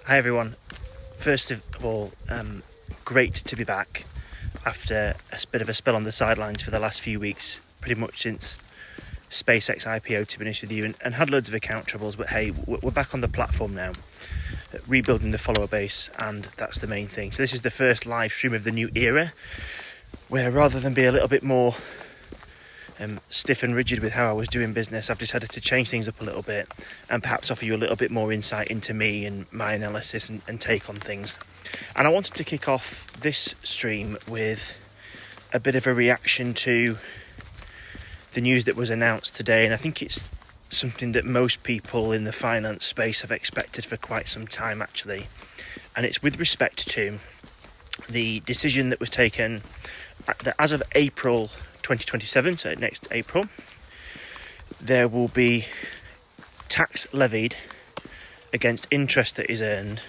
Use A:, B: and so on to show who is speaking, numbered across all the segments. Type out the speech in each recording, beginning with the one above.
A: Hi everyone. First of all, great to be back after a bit of a spell on the sidelines for the last few weeks, pretty much since SpaceX IPO, to be honest with you, and had loads of account troubles, but hey, we're back on the platform now, rebuilding the follower base, and that's the main thing. So this is the first live stream of the new era, where rather than be a little bit more stiff and rigid with how I was doing business, I've decided to change things up a little bit and perhaps offer you a little bit more insight into me and my analysis and take on things. And I wanted to kick off this stream with a bit of a reaction to the news that was announced today, and I think it's something that most people in the finance space have expected for quite some time actually, and it's with respect to the decision that was taken that as of April 2027, so next April, there will be tax levied against interest that is earned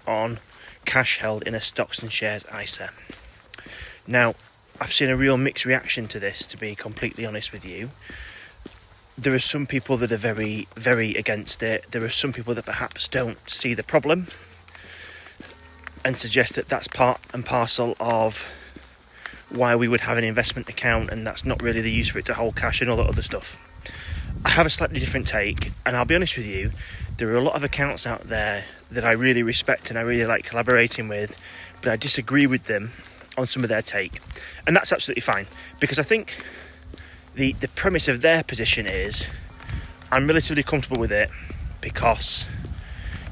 A: on cash held in a stocks and shares ISA. Now, I've seen a real mixed reaction to this, to be completely honest with you. There are some people that are very, very against it. There are some people that perhaps don't see the problem and suggest that that's part and parcel of why we would have an investment account, and that's not really the use for it to hold cash and all that other stuff. I have a slightly different take, and I'll be honest with you, there are a lot of accounts out there that I really respect and I really like collaborating with, but I disagree with them on some of their take, and that's absolutely fine, because I think the premise of their position is I'm relatively comfortable with it because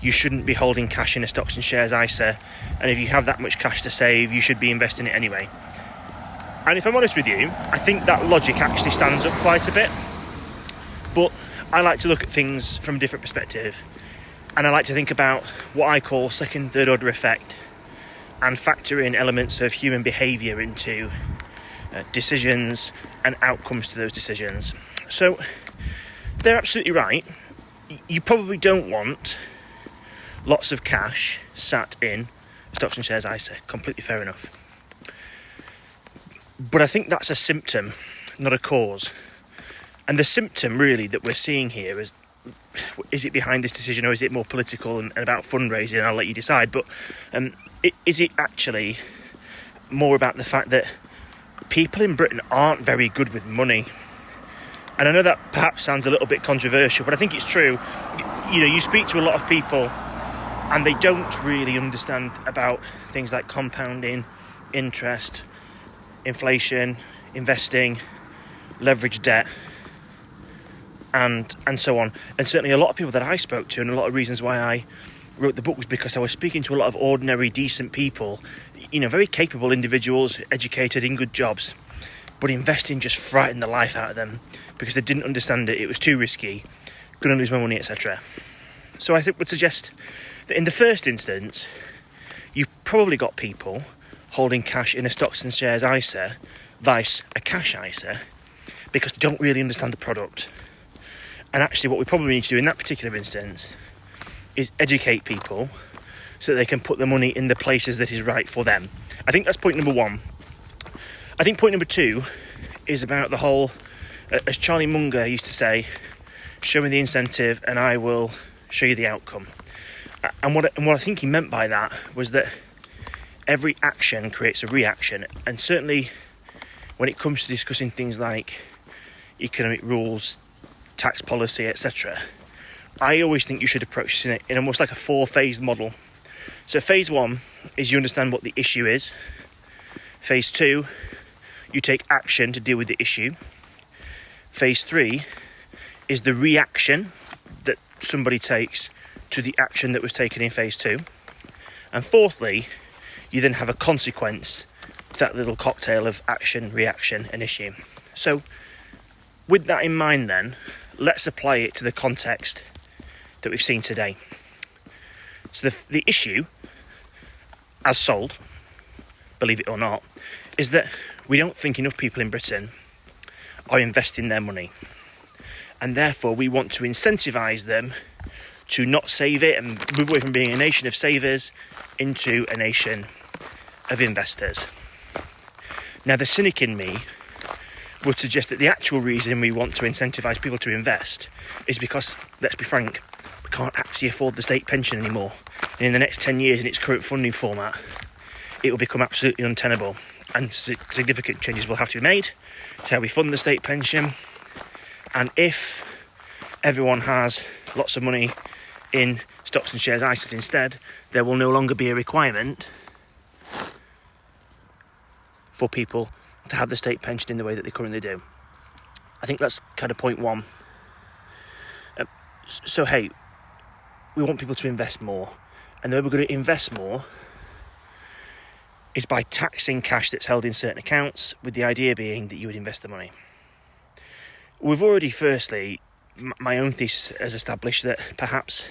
A: you shouldn't be holding cash in a stocks and shares ISA, and if you have that much cash to save, you should be investing it anyway. And if I'm honest with you, I think that logic actually stands up quite a bit. But I like to look at things from a different perspective. And I like to think about what I call second, third order effect and factor in elements of human behaviour into decisions and outcomes to those decisions. So they're absolutely right. You probably don't want lots of cash sat in stocks and shares ISA. Completely fair enough. But I think that's a symptom, not a cause. And the symptom really that we're seeing here is it behind this decision, or is it more political and about fundraising? I'll let you decide. But is it actually more about the fact that people in Britain aren't very good with money? And I know that perhaps sounds a little bit controversial, but I think it's true. You know, you speak to a lot of people and they don't really understand about things like compounding, interest, inflation, investing, leverage debt, and so on. And certainly a lot of people that I spoke to, and a lot of reasons why I wrote the book was because I was speaking to a lot of ordinary, decent people, you know, very capable individuals, educated in good jobs, but investing just frightened the life out of them because they didn't understand it. It was too risky, gonna lose my money, etc. So I think would suggest that in the first instance, you've probably got people holding cash in a stocks and shares ISA, vice a cash ISA, because they don't really understand the product. And actually what we probably need to do in that particular instance is educate people so that they can put the money in the places that is right for them. I think that's point number one. I think point number two is about the whole, as Charlie Munger used to say, show me the incentive and I will show you the outcome. And what I think he meant by that was that every action creates a reaction, and certainly when it comes to discussing things like economic rules, tax policy, etc., I always think you should approach this in almost like a four-phase model. So phase one is you understand what the issue is. Phase two, you take action to deal with the issue. Phase three is the reaction that somebody takes to the action that was taken in phase two. And fourthly, you then have a consequence to that little cocktail of action, reaction, and issue. So with that in mind then, let's apply it to the context that we've seen today. So the issue, as sold, believe it or not, is that we don't think enough people in Britain are investing their money. And therefore we want to incentivise them to not save it and move away from being a nation of savers into a nation of investors. Now, the cynic in me would suggest that the actual reason we want to incentivise people to invest is because, let's be frank, we can't actually afford the state pension anymore. And in the next 10 years, in its current funding format, it will become absolutely untenable. And significant changes will have to be made to how we fund the state pension. And if everyone has lots of money in stocks and shares ISAs instead, there will no longer be a requirement for people to have the state pension in the way that they currently do. I think that's kind of point one. So hey, we want people to invest more, and the way we're going to invest more is by taxing cash that's held in certain accounts, with the idea being that you would invest the money. We've already, firstly, my own thesis has established that perhaps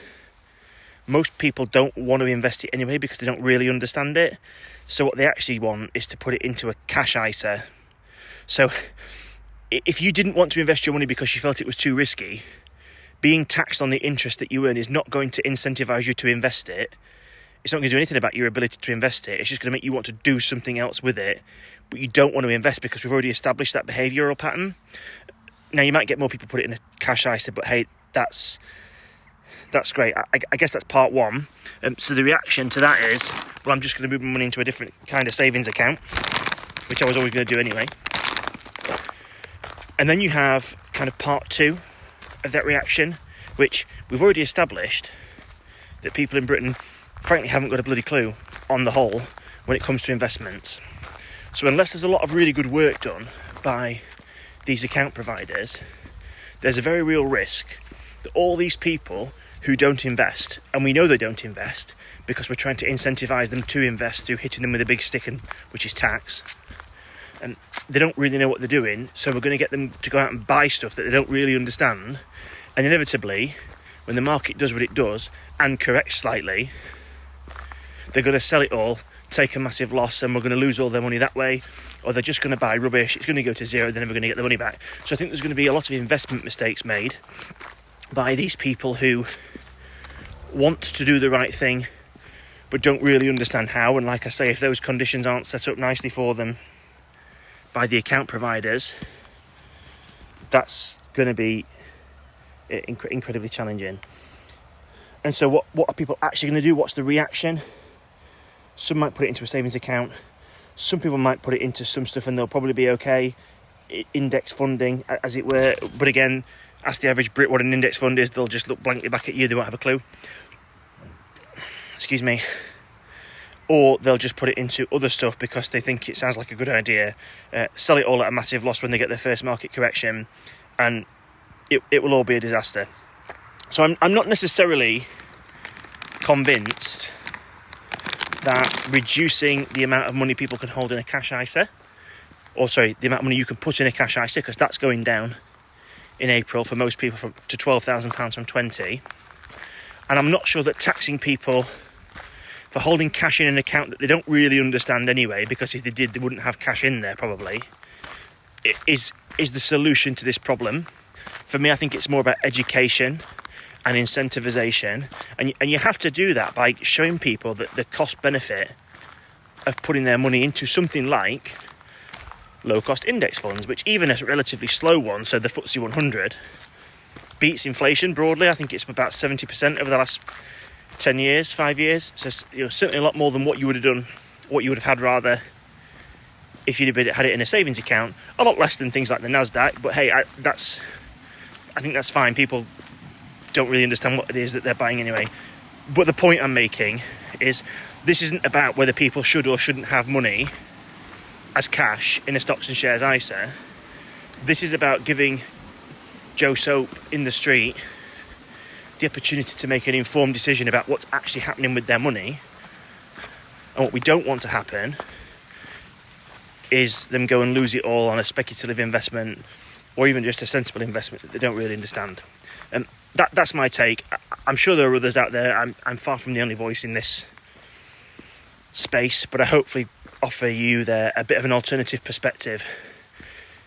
A: most people don't want to invest it anyway because they don't really understand it. So what they actually want is to put it into a cash ISA. So if you didn't want to invest your money because you felt it was too risky, being taxed on the interest that you earn is not going to incentivize you to invest it. It's not going to do anything about your ability to invest it. It's just going to make you want to do something else with it, but you don't want to invest because we've already established that behavioural pattern. Now, you might get more people put it in a cash ISA, but hey, that's great. I guess that's part one. So the reaction to that is, well, I'm just going to move my money into a different kind of savings account, which I was always going to do anyway. And then you have kind of part two of that reaction, which we've already established that people in Britain frankly haven't got a bloody clue on the whole when it comes to investments. So unless there's a lot of really good work done by these account providers, there's a very real risk that all these people who don't invest, and we know they don't invest because we're trying to incentivize them to invest through hitting them with a big stick, which is tax, and they don't really know what they're doing, so we're going to get them to go out and buy stuff that they don't really understand, and inevitably, when the market does what it does and corrects slightly, they're going to sell it all, take a massive loss, and we're going to lose all their money that way, or they're just going to buy rubbish, it's going to go to zero, they're never going to get the money back. So I think there's going to be a lot of investment mistakes made by these people who want to do the right thing but don't really understand how. And like I say, if those conditions aren't set up nicely for them by the account providers, that's going to be incredibly challenging. And so what are people actually going to do? What's the reaction? Some might put it into a savings account. Some people might put it into some stuff and they'll probably be okay. Index funding, as it were. But again, ask the average Brit what an index fund is, they'll just look blankly back at you, they won't have a clue. Excuse me. Or they'll just put it into other stuff because they think it sounds like a good idea. Sell it all at a massive loss when they get their first market correction, and it will all be a disaster. So I'm not necessarily convinced that reducing the amount of money people can hold in a cash ISA, the amount of money you can put in a cash ISA, because that's going down in April for most people to £12,000 from 20. And I'm not sure that taxing people for holding cash in an account that they don't really understand anyway, because if they did, they wouldn't have cash in there probably, is the solution to this problem. For me, I think it's more about education and incentivization, and you have to do that by showing people that the cost benefit of putting their money into something like low-cost index funds, which even a relatively slow one, so the FTSE 100, beats inflation broadly. I think it's about 70% over the last 10 years, 5 years. So certainly a lot more than what you would have done, what you would have had rather if you'd have had it in a savings account. A lot less than things like the Nasdaq, but hey, I think that's fine. People don't really understand what it is that they're buying anyway. But the point I'm making is this isn't about whether people should or shouldn't have money as cash in a stocks and shares ISA. This is about giving Joe Soap in the street the opportunity to make an informed decision about what's actually happening with their money. And what we don't want to happen is them go and lose it all on a speculative investment or even just a sensible investment that they don't really understand. That's my take. I'm sure there are others out there. I'm far from the only voice in this space, but I hopefully offer you there a bit of an alternative perspective.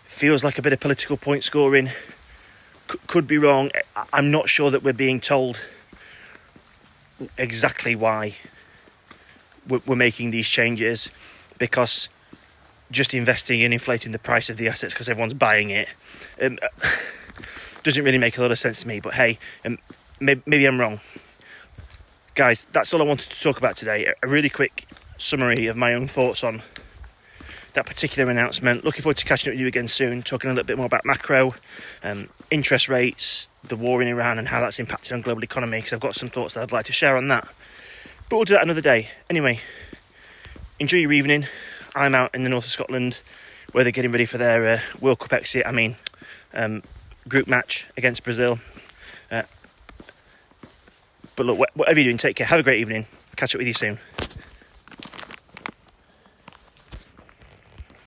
A: Feels like a bit of political point scoring. Could be wrong. I'm not sure that we're being told exactly why we're making these changes, because just investing in inflating the price of the assets because everyone's buying it doesn't really make a lot of sense to me. But hey, maybe I'm wrong. Guys, that's all I wanted to talk about today. A really quick summary of my own thoughts on that particular announcement. Looking forward to catching up with you again soon, talking a little bit more about macro, interest rates, the war in Iran and how that's impacted on global economy, because I've got some thoughts that I'd like to share on that. But we'll do that another day. Anyway, enjoy your evening. I'm out in the north of Scotland where they're getting ready for their World Cup exit. Group match against Brazil. But look, whatever you're doing, take care. Have a great evening. Catch up with you soon.